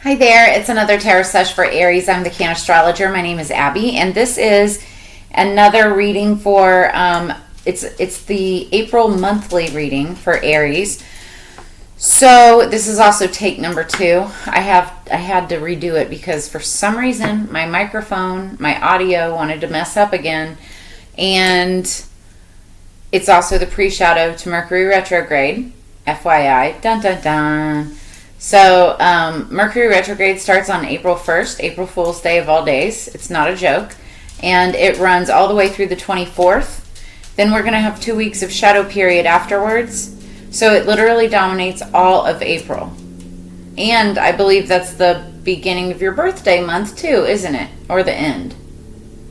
Hi there, it's another tarot sesh for Aries. I'm the Cannastrologer. My name is Abby, and this is another reading for, it's the April monthly reading for Aries. So this is also take number 2. I had to redo it because for some reason my microphone, my audio wanted to mess up again, and it's also the pre-shadow to Mercury retrograde, FYI, dun dun dun. So Mercury retrograde starts on April 1st, April Fool's Day of all days. It's not a joke. And it runs all the way through the 24th. Then we're going to have 2 weeks of shadow period afterwards. So it literally dominates all of April. And I believe that's the beginning of your birthday month too, isn't it? Or the end.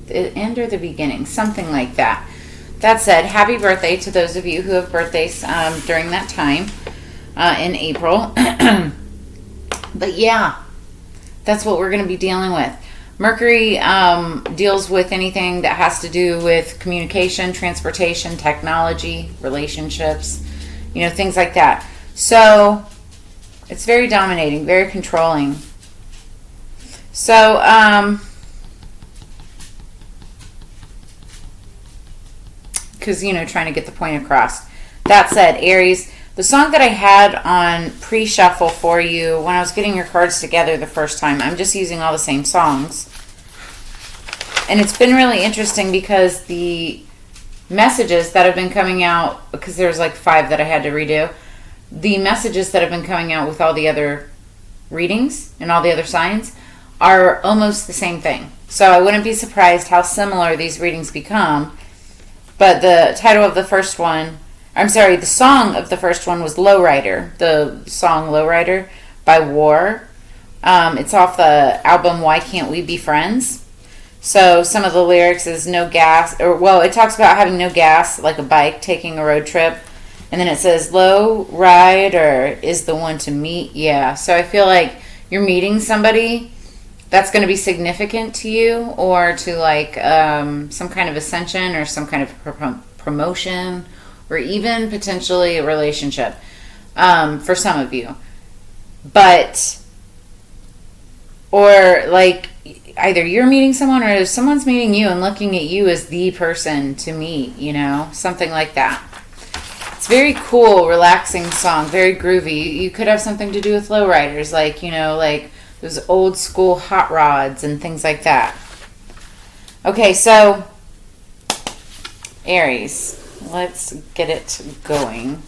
The end or the beginning, something like that. That said, happy birthday to those of you who have birthdays during that time in April. But yeah, that's what we're going to be dealing with. Mercury deals with anything that has to do with communication, transportation, technology, relationships, things like that. So it's very dominating, very controlling. So because trying to get the point across. That said, Aries, the song that I had on pre-shuffle for you when I was getting your cards together the first time, I'm just using all the same songs. And it's been really interesting because the messages that have been coming out, because there's like 5 that I had to redo, the messages that have been coming out with all the other readings and all the other signs are almost the same thing. So I wouldn't be surprised how similar these readings become. But the title of the first one, the song of the first one was Lowrider. The song Lowrider by War. It's off the album Why Can't We Be Friends? So some of the lyrics is no gas, it talks about having no gas, like a bike, taking a road trip. And then it says, low rider is the one to meet. Yeah, so I feel like you're meeting somebody that's going to be significant to you, or to like some kind of ascension or some kind of promotion, or even potentially a relationship for some of you. Or like either you're meeting someone or someone's meeting you and looking at you as the person to meet, something like that. It's very cool, relaxing song, very groovy. You could have something to do with lowriders, like those old school hot rods and things like that. Okay, so Aries, let's get it going.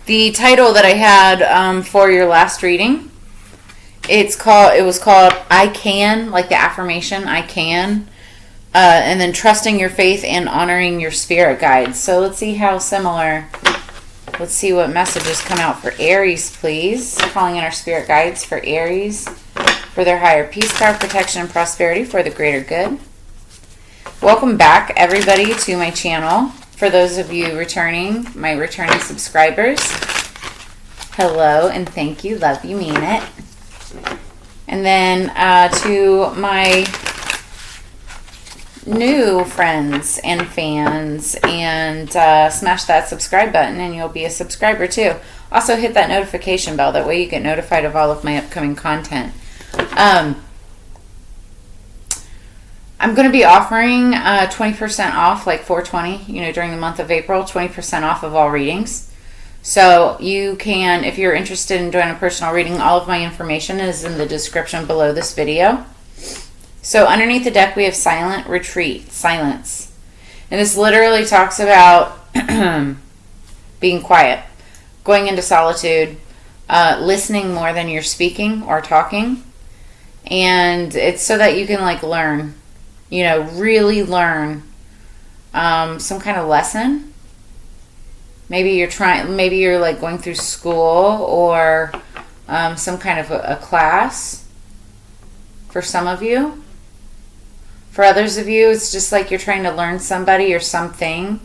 The title that I had for your last reading, it was called I Can, like the affirmation, I can, and then trusting your faith and honoring your spirit guides. So let's see how similar. Let's see what messages come out for Aries, please. Calling in our spirit guides for Aries, for their higher peace, power, protection, and prosperity, for the greater good. Welcome back, everybody, to my channel. For those of you returning, my returning subscribers, hello and thank you. Love you, mean it. And then to my new friends and fans, and smash that subscribe button and you'll be a subscriber too. Also hit that notification bell, that way you get notified of all of my upcoming content. I'm going to be offering 20% off, like 420, during the month of April, 20% off of all readings. So you can, if you're interested in doing a personal reading, all of my information is in the description below this video. So underneath the deck, we have Silent Retreat, silence. And this literally talks about being quiet, going into solitude, listening more than you're speaking or talking. And it's so that you can learn, really learn some kind of lesson. Maybe you're like going through school or some kind of a class for some of you. For others of you, it's just like you're trying to learn somebody or something,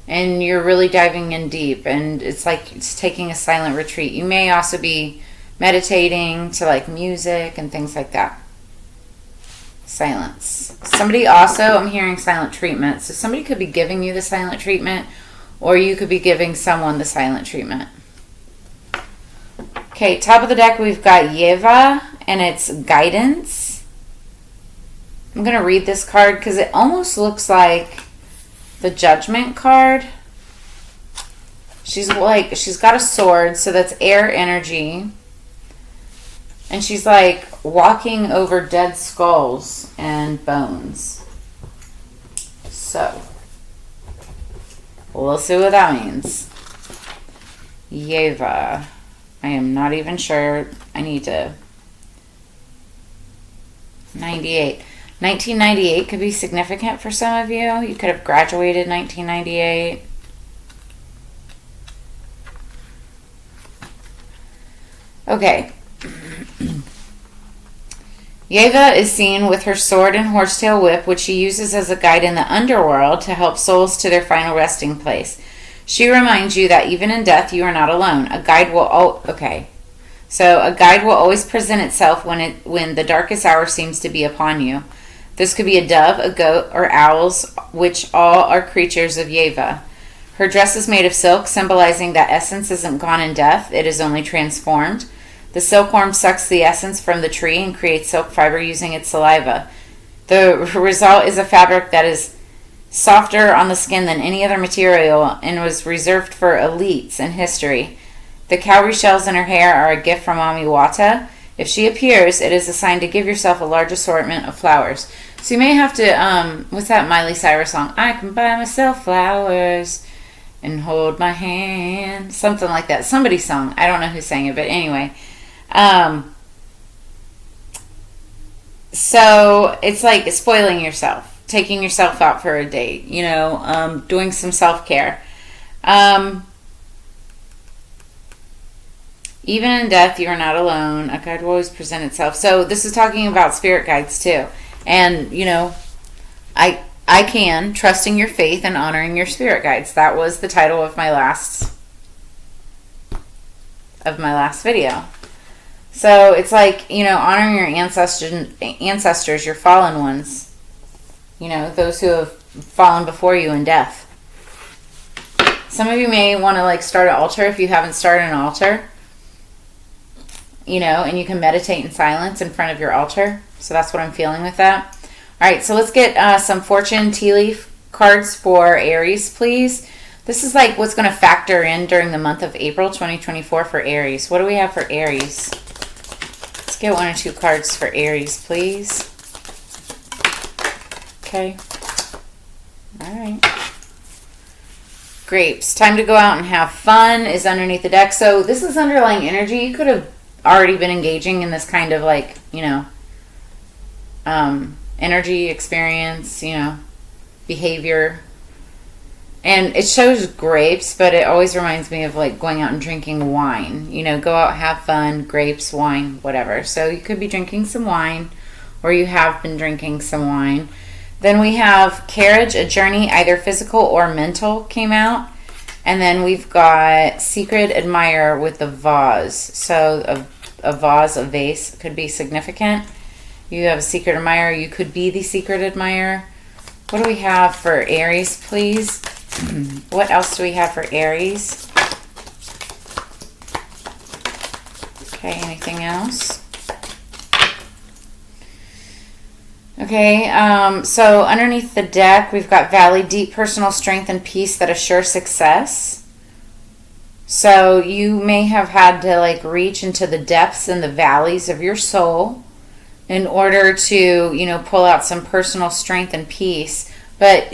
and you're really diving in deep, and it's like it's taking a silent retreat. You may also be meditating to like music and things like that. Silence. Somebody also, I'm hearing silent treatment. So somebody could be giving you the silent treatment, or you could be giving someone the silent treatment. Okay. Okay, top of the deck we've got Yeva, and it's guidance. I'm going to read this card because it almost looks like the Judgment card. She's got a sword, so that's air energy. And she's like walking over dead skulls and bones. So, we'll see what that means. Yeva. I am not even sure. I need to... 98. 1998 could be significant for some of you. You could have graduated 1998. Okay. Yeva is seen with her sword and horsetail whip, which she uses as a guide in the underworld to help souls to their final resting place. She reminds you that even in death, you are not alone. A guide will always present itself when the darkest hour seems to be upon you. This could be a dove, a goat, or owls, which all are creatures of Yeva. Her dress is made of silk, symbolizing that essence isn't gone in death, it is only transformed. The silkworm sucks the essence from the tree and creates silk fiber using its saliva. The result is a fabric that is softer on the skin than any other material and was reserved for elites in history. The cowrie shells in her hair are a gift from Mami Wata. If she appears, it is a sign to give yourself a large assortment of flowers. So you may have to, what's that Miley Cyrus song? I can buy myself flowers and hold my hand. Something like that. Somebody's song. I don't know who sang it, but anyway. So it's like spoiling yourself, taking yourself out for a date, doing some self-care. Even in death, you are not alone. A guide will always present itself. So this is talking about spirit guides too. And, I can, trusting your faith and honoring your spirit guides. That was the title of my last video. So it's like, honoring your ancestors, your fallen ones, those who have fallen before you in death. Some of you may want to start an altar if you haven't started an altar, and you can meditate in silence in front of your altar. So that's what I'm feeling with that. All right, so let's get some fortune tea leaf cards for Aries, please. This is what's going to factor in during the month of April 2024 for Aries. What do we have for Aries? Let's get 1 or 2 cards for Aries, please. Okay. All right. Grapes. Time to go out and have fun is underneath the deck. So this is underlying energy. You could have already been engaging in this kind of energy experience, behavior. And it shows grapes, but it always reminds me of going out and drinking wine. Go out, have fun, grapes, wine, whatever. So you could be drinking some wine, or you have been drinking some wine. Then we have Carriage, a journey, either physical or mental, came out. And then we've got Secret Admirer with the vase. So a vase, a vase could be significant. You have a secret admirer. You could be the secret admirer. What do we have for Aries, please? What else do we have for Aries? Okay, anything else? Okay, so underneath the deck, we've got Valley, deep personal strength and peace that assure success. So you may have had to reach into the depths and the valleys of your soul in order to, pull out some personal strength and peace. But,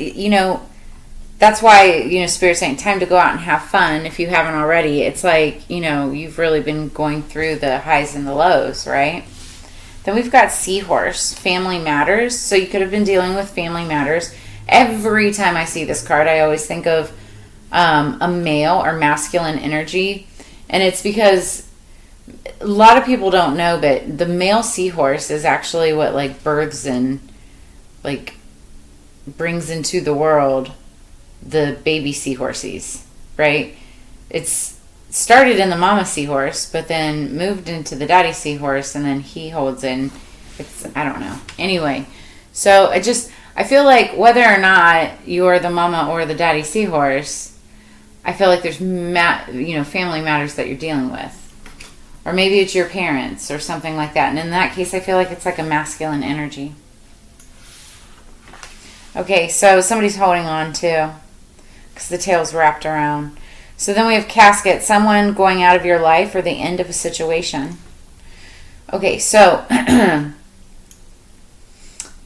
that's why, Spirit's saying time to go out and have fun. If you haven't already, it's you've really been going through the highs and the lows, right? Then we've got Seahorse, family matters. So you could have been dealing with family matters. Every time I see this card, I always think of a male or masculine energy. And it's because a lot of people don't know, but the male seahorse is actually what births and brings into the world the baby seahorses, right? It's started in the mama seahorse, but then moved into the daddy seahorse, and then he holds in. I don't know. Anyway, so I feel like whether or not you're the mama or the daddy seahorse, I feel like there's family matters that you're dealing with. Or maybe it's your parents or something like that. And in that case, I feel like it's like a masculine energy. Okay, so somebody's holding on too, because the tail's wrapped around. So then we have casket, someone going out of your life or the end of a situation. Okay, so,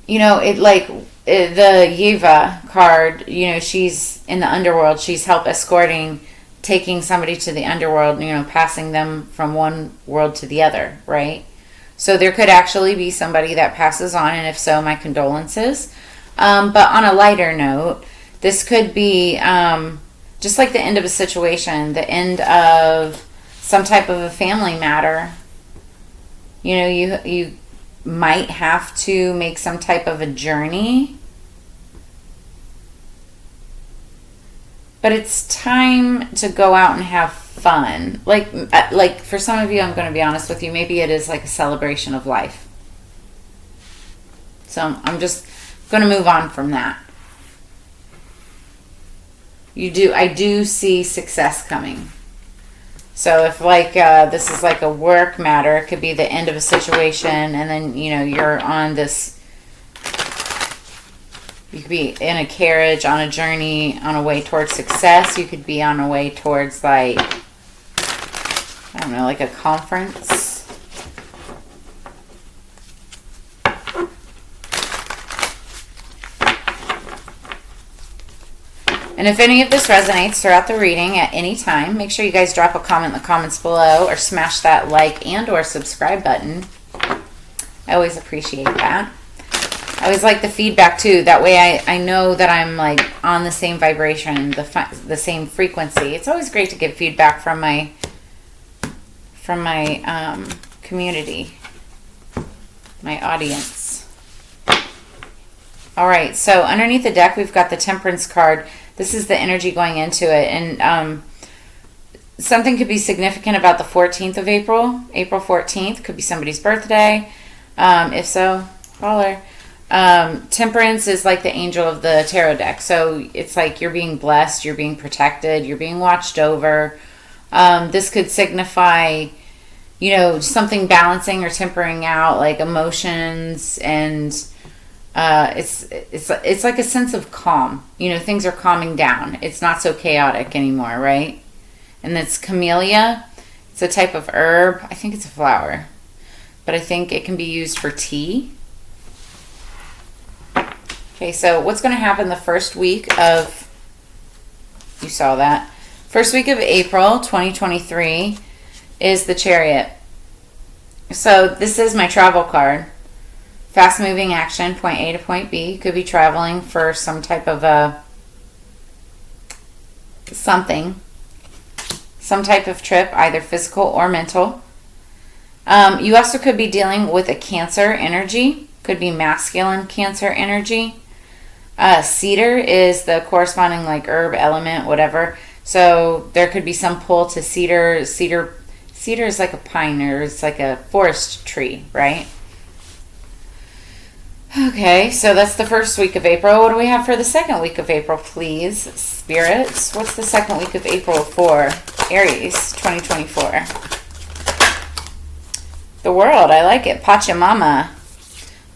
you know, the Yeva card, you know, she's in the underworld. She's help escorting, taking somebody to the underworld, you know, passing them from one world to the other, right? So there could actually be somebody that passes on, and if so, my condolences. But on a lighter note, this could be just like the end of a situation, the end of some type of a family matter. You know, you might have to make some type of a journey. But it's time to go out and have fun. Like for some of you, I'm going to be honest with you, maybe it is like a celebration of life. So I'm just going to move on from that. I do see success coming. So if this is like a work matter, it could be the end of a situation, and then, you know, you're on this, you could be in a carriage, on a journey, on a way towards success. You could be on a way towards, like, I don't know, like a conference. And if any of this resonates throughout the reading at any time, make sure you guys drop a comment in the comments below or smash that like and or subscribe button. I always appreciate that. I always like the feedback too. That way I know that I'm like on the same vibration, the same frequency. It's always great to get feedback from my community, my audience. All right, so underneath the deck, we've got the Temperance card. This is the energy going into it. And something could be significant about the 14th of April. April 14th could be somebody's birthday. If so, call her. Temperance is like the angel of the tarot deck. So it's like you're being blessed, you're being protected, you're being watched over. This could signify, you know, something balancing or tempering out, like emotions, and it's like a sense of calm. You know, things are calming down. It's not so chaotic anymore, right? And it's camellia. It's a type of herb. I think it's a flower, but I think it can be used for tea. Okay, so what's going to happen the first week of, you saw that, first week of April 2023 is the Chariot. So this is my travel card. Fast moving action, point A to point B. You could be traveling for some type of some type of trip, either physical or mental. You also could be dealing with a Cancer energy. Could be masculine Cancer energy. Cedar is the corresponding like herb, element, whatever. So there could be some pull to cedar. Cedar is like a pine, or it's like a forest tree, right? Okay, so that's the first week of April. What do we have for the second week of April, please? Spirits, what's the second week of April for Aries 2024? The World, I like it. Pachamama.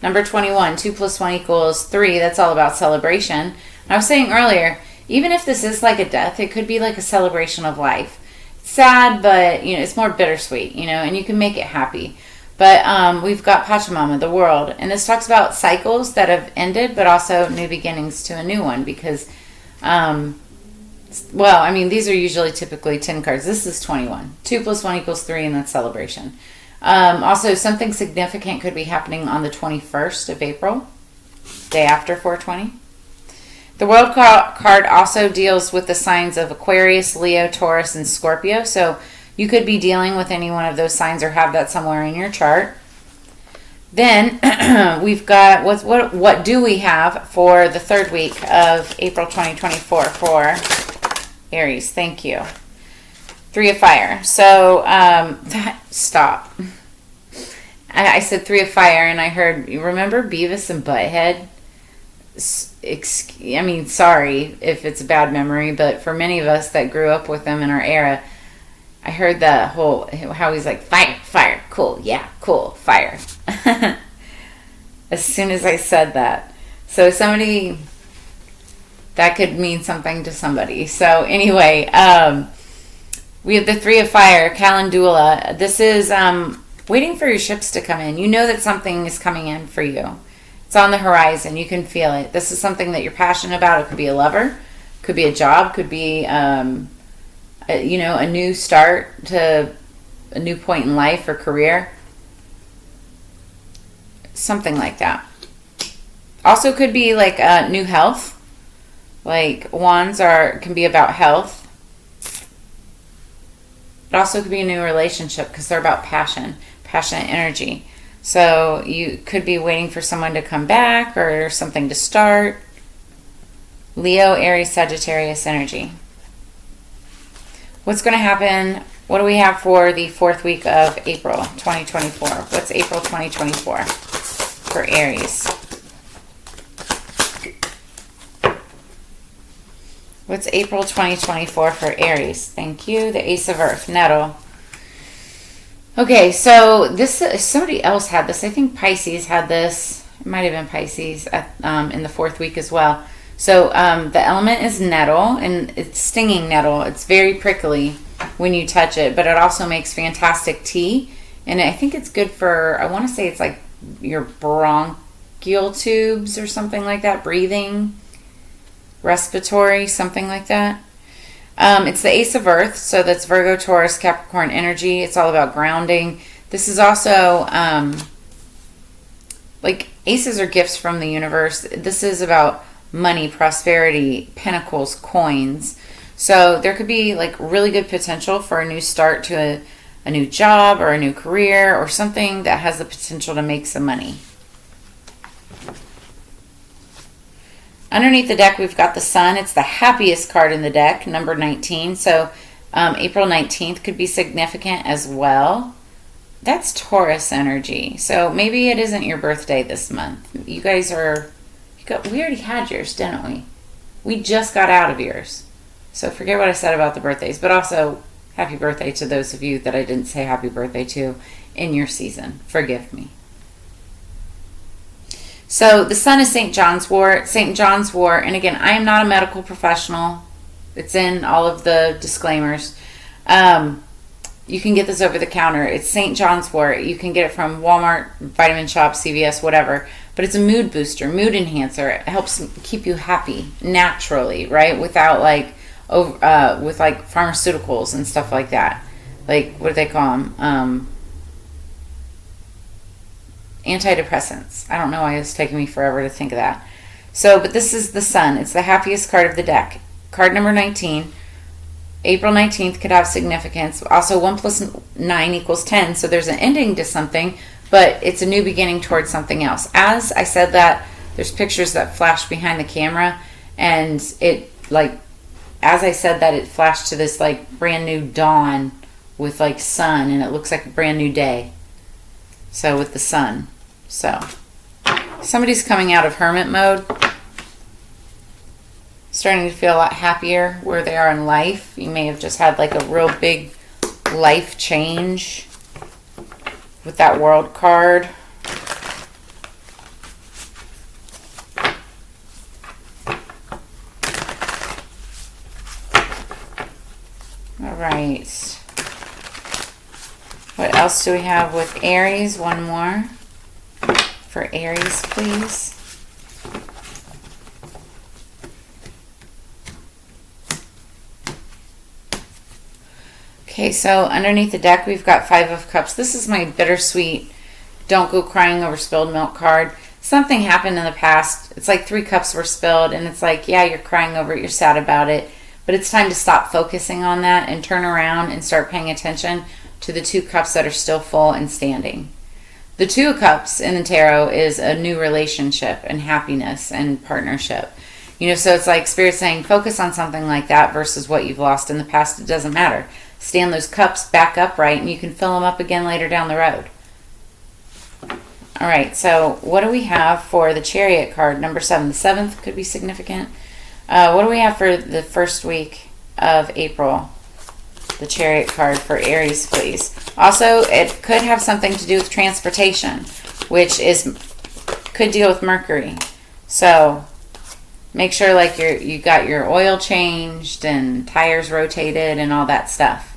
Number 21, 2 + 1 = 3. That's all about celebration. And I was saying earlier, even if this is like a death, it could be like a celebration of life. It's sad, but, you know, it's more bittersweet, you know, and you can make it happy. But we've got Pachamama, the World. And this talks about cycles that have ended, but also new beginnings to a new one. Because, well, I mean, these are usually typically 10 cards. This is 21. 2 + 1 = 3, and that's celebration. Also, something significant could be happening on the 21st of April, day after 420. The World card also deals with the signs of Aquarius, Leo, Taurus, and Scorpio. So you could be dealing with any one of those signs or have that somewhere in your chart. Then we've got, what do we have for the third week of April 2024 for Aries? Thank you. 3 of Fire. So, stop. I said 3 of Fire, and I heard, you remember Beavis and Butthead? I mean, sorry if it's a bad memory, but for many of us that grew up with them in our era, I heard the whole, how he's like, fire, fire, cool, yeah, cool, fire. As soon as I said that. So somebody, that could mean something to somebody. So anyway, we have the Three of Fire, Calendula. This is waiting for your ships to come in. You know that something is coming in for you. It's on the horizon. You can feel it. This is something that you're passionate about. It could be a lover, could be a job, could be a new start to a new point in life or career. Something like that. Also could be like new health. Like wands can be about health. It also could be a new relationship because they're about passionate energy. So you could be waiting for someone to come back or something to start. Leo, Aries, Sagittarius energy. What's going to happen? What do we have for the 4th week of April 2024? What's April 2024 for Aries? What's April 2024 for Aries? Thank you. The Ace of Earth, Nettle. Okay, so this, somebody else had this. I think Pisces had this. It might have been Pisces in the 4th week as well. So the element is nettle, and it's stinging nettle. It's very prickly when you touch it, but it also makes fantastic tea. And I think it's good for, I want to say it's like your bronchial tubes or something like that, breathing, respiratory, something like that. It's the Ace of Earth, so that's Virgo, Taurus, Capricorn energy. It's all about grounding. This is also, like, aces are gifts from the universe. This is about money, prosperity, pentacles, coins. So there could be, like, really good potential for a new start to a new job or a new career or something that has the potential to make some money. Underneath the deck, we've got the Sun. It's the happiest card in the deck, number 19. So April 19th could be significant as well. That's Taurus energy. So maybe it isn't your birthday this month. You guys are, we already had yours, didn't we? We just got out of yours. So forget what I said about the birthdays. But also, happy birthday to those of you that I didn't say happy birthday to in your season. Forgive me. So the Sun is St. John's wort. St. John's wort, and again, I am not a medical professional. It's in all of the disclaimers. You can get this over the counter. It's St. John's wort. You can get it from Walmart, Vitamin Shop, CVS, whatever. But it's a mood booster, mood enhancer. It helps keep you happy naturally, right? Without with like pharmaceuticals and stuff like that. Like, what do they call them? Antidepressants. I don't know why it's taking me forever to think of that. So, but this is the Sun. It's the happiest card of the deck. Card number 19. April 19th could have significance. Also, 1 plus 9 equals 10. So there's an ending to something, but it's a new beginning towards something else. As I said that, there's pictures that flash behind the camera, and it, like, as I said that, it flashed to this, like, brand new dawn with, like, sun, and it looks like a brand new day. So with the Sun. So somebody's coming out of hermit mode, starting to feel a lot happier where they are in life. You may have just had like a real big life change with that World card. All right. What else do we have with Aries? One more for Aries, please. Okay, so underneath the deck, we've got 5 of Cups. This is my bittersweet, don't go crying over spilled milk card. Something happened in the past. It's like 3 cups were spilled, and it's like, yeah, you're crying over it, you're sad about it, but it's time to stop focusing on that and turn around and start paying attention to the 2 cups that are still full and standing. The 2 of Cups in the tarot is a new relationship and happiness and partnership. You know, so it's like Spirit saying, focus on something like that versus what you've lost in the past. It doesn't matter. Stand those cups back upright and you can fill them up again later down the road. All right, so what do we have for the Chariot card, number 7? The 7th could be significant. What do we have for the first week of April? the Chariot card for Aries, please. Also, it could have something to do with transportation, which could deal with Mercury. So make sure like you got your oil changed and tires rotated and all that stuff.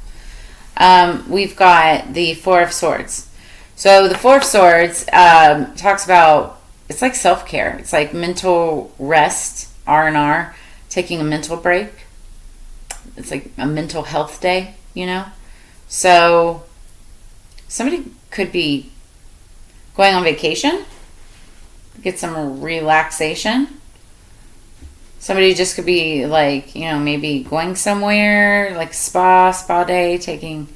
We've got the Four of Swords. So the Four of Swords talks about, it's like self-care. It's like mental rest, R&R, taking a mental break. It's like a mental health day, you know? So somebody could be going on vacation, get some relaxation. Somebody just could be like, you know, maybe going somewhere, like spa day, taking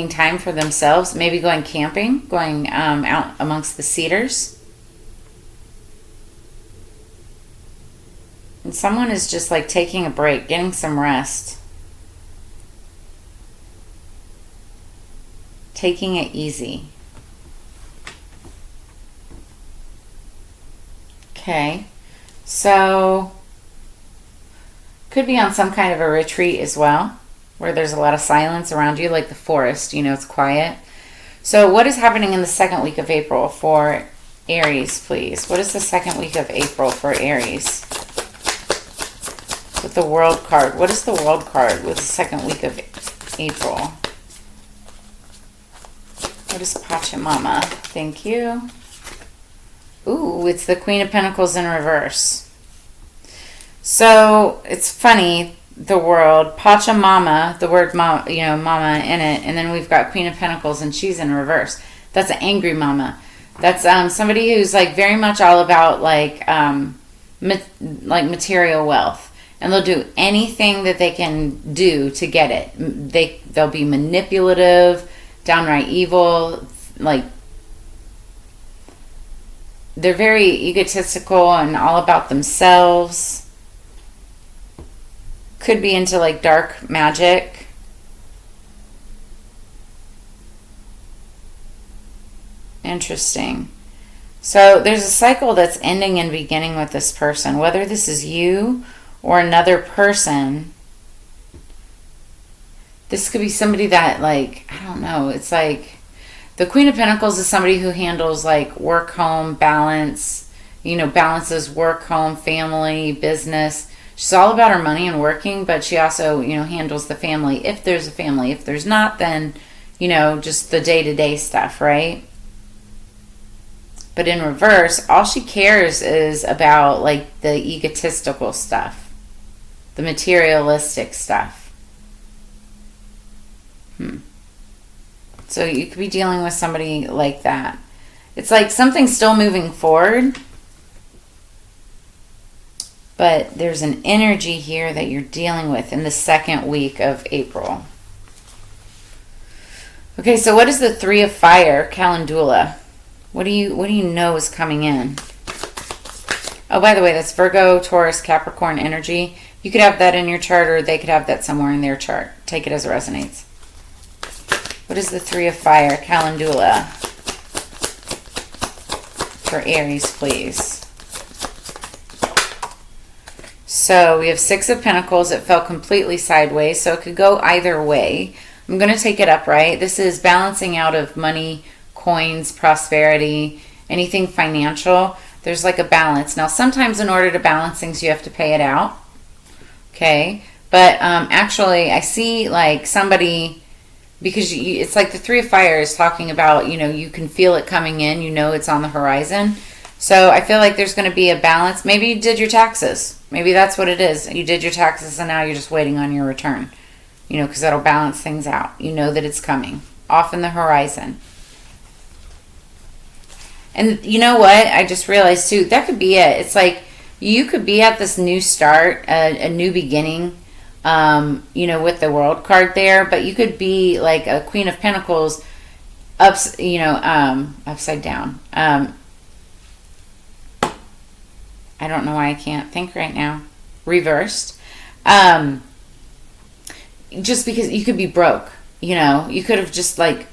time for themselves, maybe going camping, going out amongst the cedars. And someone is just like taking a break, getting some rest. Taking it easy. Okay. So, could be on some kind of a retreat as well, where there's a lot of silence around you, like the forest, you know, it's quiet. So, what is happening in the second week of April for Aries, please? What is the second week of April for Aries? With the World card. What is the World card with the second week of April? What is Pachamama? Thank you. Ooh, it's the Queen of Pentacles in reverse. So, it's funny, the World, Pachamama, the word mama, you know, mama in it, and then we've got Queen of Pentacles and she's in reverse. That's an angry mama. That's somebody who's like very much all about like material wealth. And they'll do anything that they can do to get it. They'll be manipulative, downright evil, like they're very egotistical and all about themselves. Could be into like dark magic. Interesting. So there's a cycle that's ending and beginning with this person, whether this is you or another person. This could be somebody that, like, I don't know, it's like the Queen of Pentacles is somebody who handles like work, home, balance, you know, balances work, home, family, business. She's all about her money and working, but she also, you know, handles the family if there's a family. If there's not, then, you know, just the day-to-day stuff, right? But in reverse, all she cares is about like the egotistical stuff. The materialistic stuff. So you could be dealing with somebody like that. It's like something's still moving forward, but there's an energy here that you're dealing with in the second week of April. Okay, so what is the Three of Fire, Calendula? What do you know is coming in? Oh, by the way, that's Virgo, Taurus, Capricorn energy. You could have that in your chart, or they could have that somewhere in their chart. Take it as it resonates. What is the Three of Fire, Calendula, for Aries, please? So we have Six of Pentacles. It fell completely sideways, so it could go either way. I'm going to take it upright. This is balancing out of money, coins, prosperity, anything financial. There's like a balance. Now, sometimes in order to balance things, you have to pay it out. Okay, but actually I see like somebody, because it's like the Three of Fire is talking about, you know, you can feel it coming in, you know it's on the horizon. So I feel like there's going to be a balance. Maybe you did your taxes. Maybe that's what it is. You did your taxes and now you're just waiting on your return, you know, because that'll balance things out. You know that it's coming off in the horizon. And you know what? I just realized too, that could be it. It's like you could be at this new start, a new beginning, you know, with the World card there, but you could be like a Queen of Pentacles upside down. I don't know why I can't think right now. Reversed. Just because you could be broke, you know, you could have just like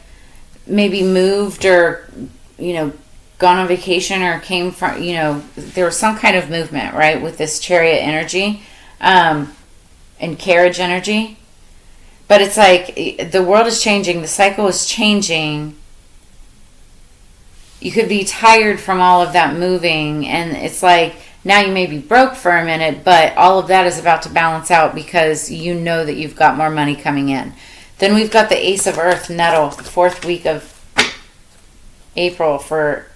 maybe moved or, you know, gone on vacation or came from, you know, there was some kind of movement, right, with this Chariot energy. and carriage energy. But it's like the world is changing. The cycle is changing. You could be tired from all of that moving. And it's like now you may be broke for a minute, but all of that is about to balance out because you know that you've got more money coming in. Then we've got the Ace of Earth Nettle, 4th week of April for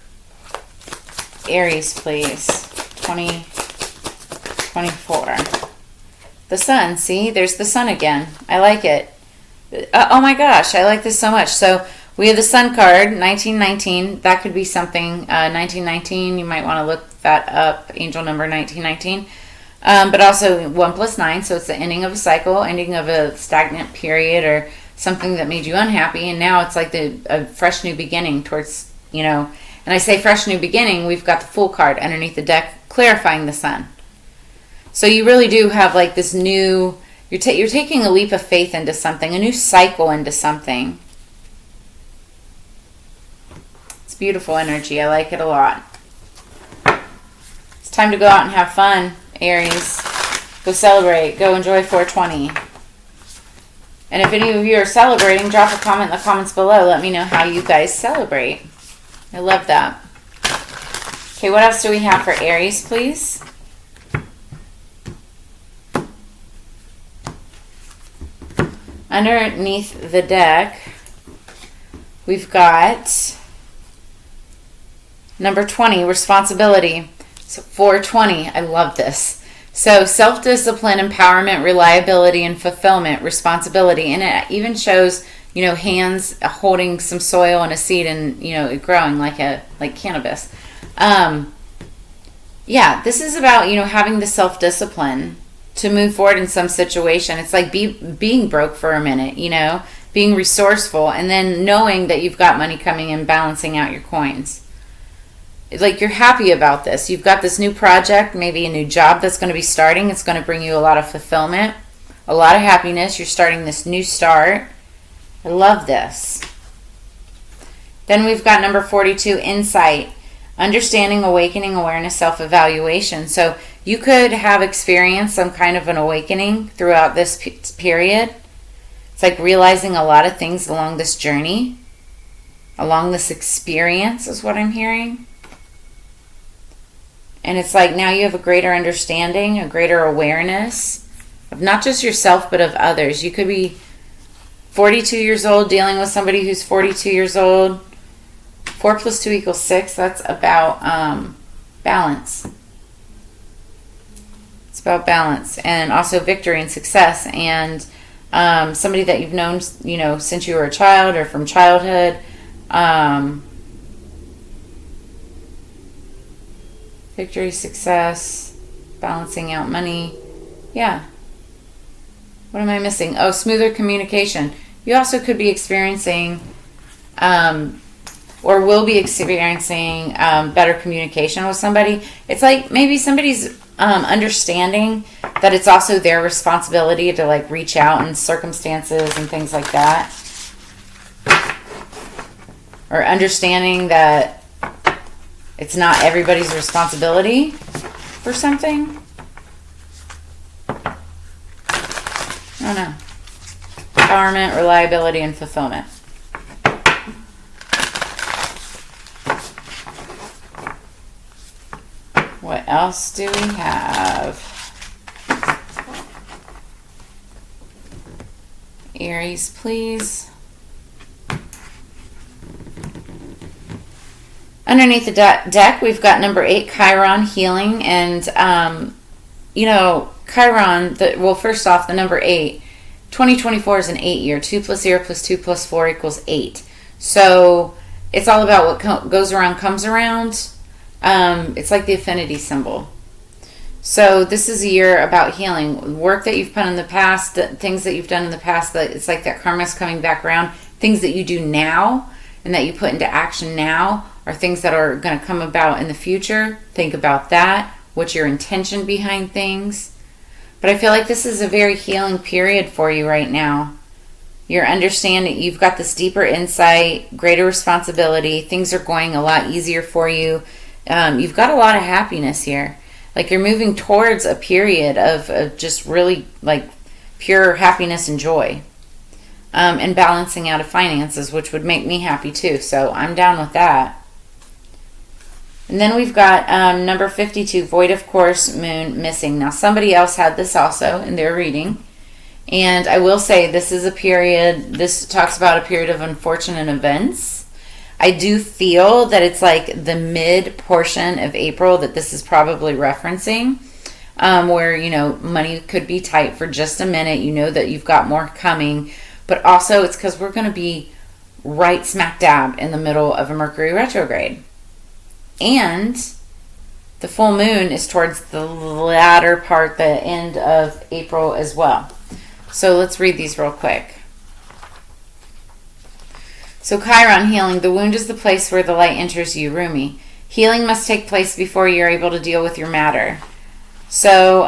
Aries, please. 2024. The Sun, see? There's the Sun again. I like it. Oh my gosh, I like this so much. So we have the Sun card, 1919. That could be something. 1919, you might want to look that up. Angel number 1919. But also 1 plus 9, so it's the ending of a cycle, ending of a stagnant period or something that made you unhappy. And now it's like a fresh new beginning towards, and I say fresh new beginning, we've got the Fool card underneath the deck clarifying the Sun. So you really do have like this new, you're taking a leap of faith into something, a new cycle into something. It's beautiful energy. I like it a lot. It's time to go out and have fun, Aries. Go celebrate. Go enjoy 420. And if any of you are celebrating, drop a comment in the comments below. Let me know how you guys celebrate. I love that. Okay, what else do we have for Aries, please? Underneath the deck, we've got number 20, responsibility. So 420, I love this. So self-discipline, empowerment, reliability, and fulfillment, responsibility. And it even shows, hands holding some soil and a seed and, it growing like cannabis. Yeah, this is about, having the self-discipline to move forward in some situation. It's like being broke for a minute, being resourceful, and then knowing that you've got money coming in, balancing out your coins. It's like you're happy about this. You've got this new project, maybe a new job that's going to be starting. It's going to bring you a lot of fulfillment, a lot of happiness. You're starting this new start. I love this. Then we've got number 42, insight, understanding, awakening, awareness, self-evaluation. So you could have experienced some kind of an awakening throughout this period. It's like realizing a lot of things along this journey, along this experience is what I'm hearing. And it's like now you have a greater understanding, a greater awareness of not just yourself, but of others. You could be 42 years old dealing with somebody who's 42 years old. 4 plus 2 equals 6. That's about balance. It's about balance and also victory and success. And somebody that you've known, since you were a child or from childhood. Victory, success, balancing out money. Yeah. What am I missing? Oh, smoother communication. You also could be experiencing or will be experiencing better communication with somebody. It's like maybe somebody's understanding that it's also their responsibility to like reach out in circumstances and things like that. Or understanding that it's not everybody's responsibility for something. I don't know. Empowerment, reliability, and fulfillment. What else do we have? Aries, please. Underneath the deck, we've got number 8, Chiron, healing. And, Chiron, first off, the number 8, 2024 is an 8 year. 2 plus 0 plus 2 plus 4 equals 8. So it's all about what goes around comes around. It's like the affinity symbol. So this is a year about healing. Work that you've done in the past, things that you've done in the past, that it's like that karma's coming back around. Things that you do now and that you put into action now are things that are going to come about in the future. Think about that. What's your intention behind things? But I feel like this is a very healing period for you right now. You're understanding, you've got this deeper insight, greater responsibility. Things are going a lot easier for you. You've got a lot of happiness here. Like you're moving towards a period of just really like pure happiness and joy. And balancing out of finances, which would make me happy too. So I'm down with that. And then we've got number 52, void of course, moon missing. Now somebody else had this also in their reading. And I will say this is a period, this talks about a period of unfortunate events. I do feel that it's like the mid portion of April that this is probably referencing. Where, you know, money could be tight for just a minute. You know that you've got more coming. But also it's because we're going to be right smack dab in the middle of a Mercury retrograde. And the full moon is towards the latter part, the end of April as well. So let's read these real quick. So Chiron, healing. The wound is the place where the light enters you, Rumi. Healing must take place before you're able to deal with your matter. So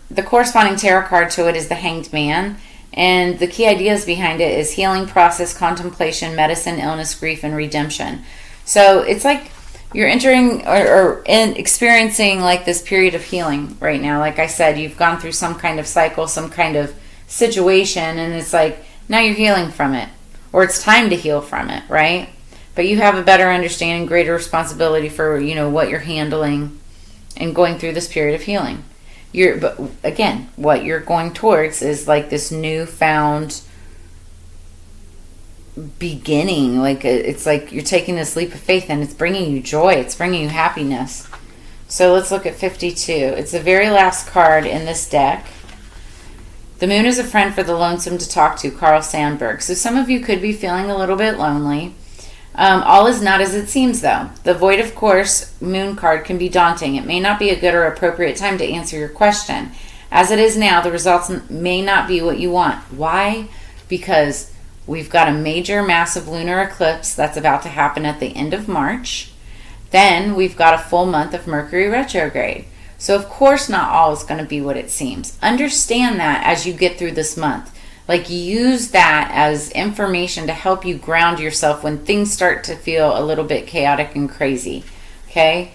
the corresponding tarot card to it is the Hanged Man. And the key ideas behind it is healing process, contemplation, medicine, illness, grief, and redemption. So it's like you're entering or experiencing like this period of healing right now. Like I said, you've gone through some kind of cycle, some kind of situation, and it's like now you're healing from it, or it's time to heal from it, right? But you have a better understanding, greater responsibility for, you know, what you're handling and going through this period of healing. But again, what you're going towards is like this newfound beginning. Like it's like you're taking this leap of faith, and it's bringing you joy. It's bringing you happiness. So let's look at 52. It's the very last card in this deck. The moon is a friend for the lonesome to talk to, Carl Sandburg. So some of you could be feeling a little bit lonely. All is not as it seems, though. The void of course moon card can be daunting. It may not be a good or appropriate time to answer your question. As it is now, the results may not be what you want. Why? Because we've got a major, massive lunar eclipse that's about to happen at the end of March. Then we've got a full month of Mercury retrograde. So of course not all is going to be what it seems. Understand that as you get through this month. Like use that as information to help you ground yourself when things start to feel a little bit chaotic and crazy. Okay?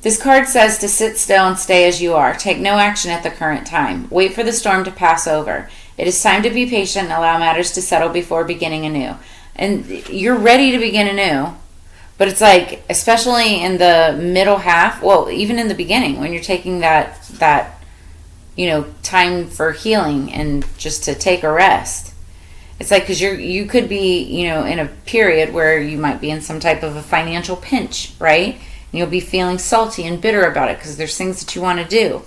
This card says to sit still and stay as you are. Take no action at the current time. Wait for the storm to pass over. It is time to be patient and allow matters to settle before beginning anew. And you're ready to begin anew. But it's like, especially in the middle half, well, even in the beginning, when you're taking that time for healing and just to take a rest. It's like, because you could be, in a period where you might be in some type of a financial pinch, right? And you'll be feeling salty and bitter about it because there's things that you want to do.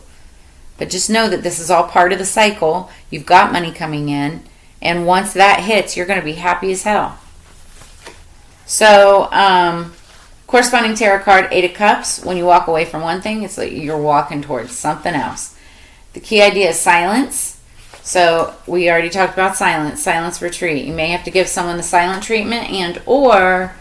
But just know that this is all part of the cycle. You've got money coming in. And once that hits, you're going to be happy as hell. So, corresponding tarot card, 8 of Cups. When you walk away from one thing, it's like you're walking towards something else. The key idea is silence. So we already talked about silence. Silence retreat. You may have to give someone the silent treatment, and or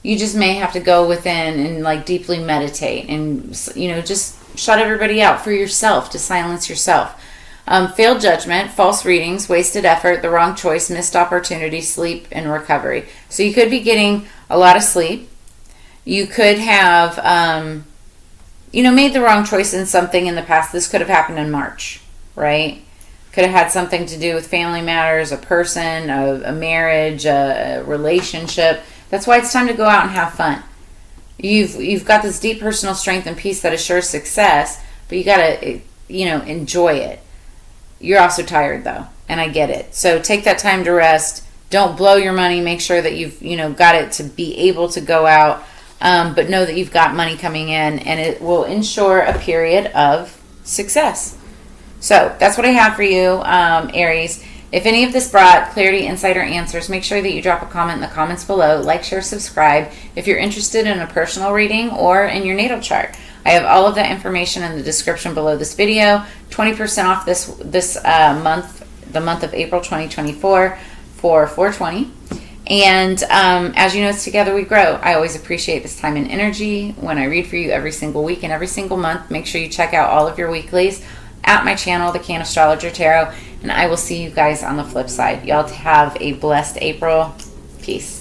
you just may have to go within and like deeply meditate and just shut everybody out for yourself, to silence yourself. Failed judgment, false readings, wasted effort, the wrong choice, missed opportunity, sleep, and recovery. So you could be getting a lot of sleep. You could have made the wrong choice in something in the past. This could have happened in March, right? Could have had something to do with family matters, a person, a marriage, a relationship. That's why it's time to go out and have fun. You've got this deep personal strength and peace that assures success, but you got to, enjoy it. You're also tired, though, and I get it. So take that time to rest. Don't blow your money. Make sure that you've, got it to be able to go out. But know that you've got money coming in, and it will ensure a period of success. So that's what I have for you, Aries. If any of this brought clarity, insight, or answers, make sure that you drop a comment in the comments below. Like, share, subscribe if you're interested in a personal reading or in your natal chart. I have all of that information in the description below this video. 20% off this month, the month of April 2024 for $420. And as you know, it's together we grow. I always appreciate this time and energy when I read for you every single week and every single month. Make sure you check out all of your weeklies at my channel, the Cannastrologer Tarot, and I will see you guys on the flip side. Y'all have a blessed April. Peace.